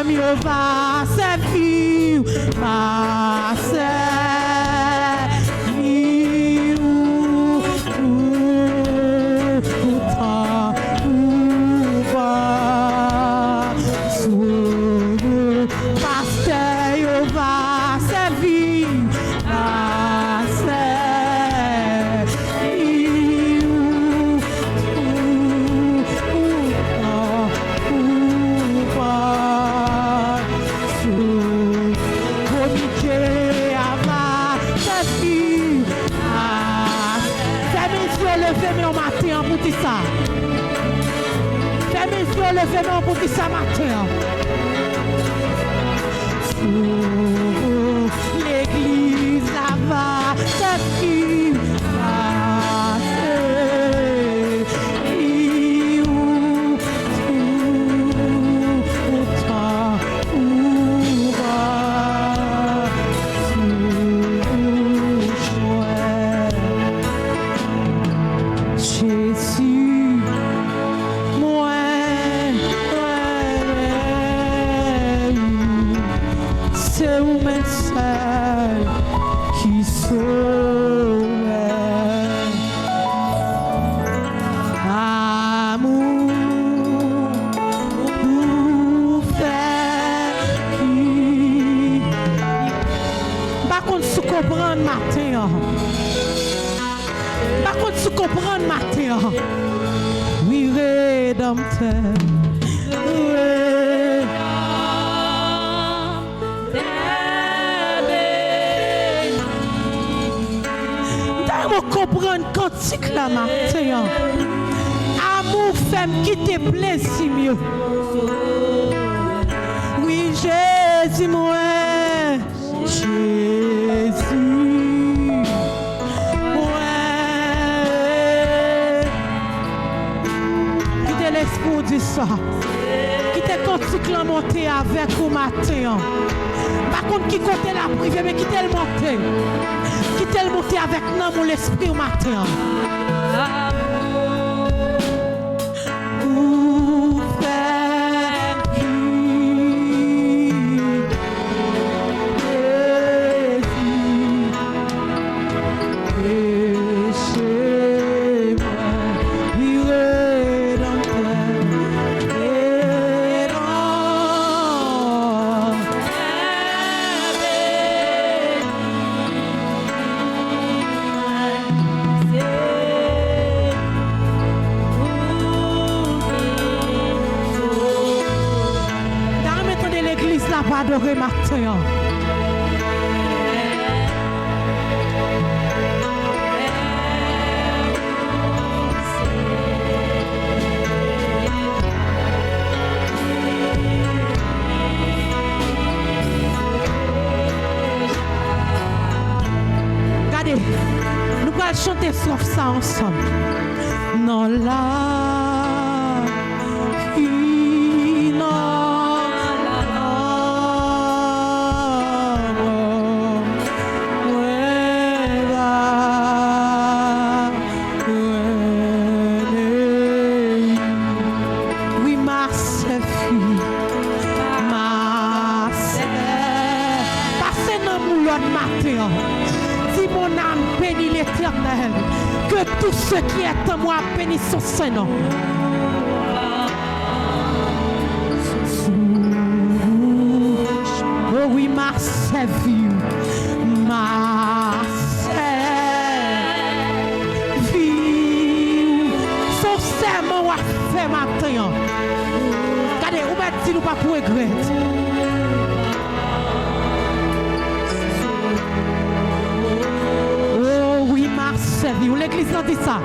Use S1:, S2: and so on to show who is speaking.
S1: mi on va servir, va servir pour toi, sous pasteur on va servir, va levez-moi pour dire ça matin. L'église là-bas, c'est qui comprendre matin. Par contre, tu comprends matin. Oui, rédempteur. D'ailleurs, comprendre cantique la matin. Amour femme qui te plaisir mieux. Oui, Jésus, moi. Jésus, ouais. Qui te laisse pour dire ça? Qui te cantique la montée avec au matin? Par contre, qui compte la privée, mais qui te le monter? Qui te le monter avec nous, mon l'esprit au matin? Pas adorer matin. Regardez, nous allons chanter sauf ça ensemble. Non là. Que tout ce qui est en moi bénisse son Saint-Nom. Oh oui, ma servie, ma servie. Son serment a fait matin. Regardez, on m'a dit nous pas pour regretter. L'église a dit ça.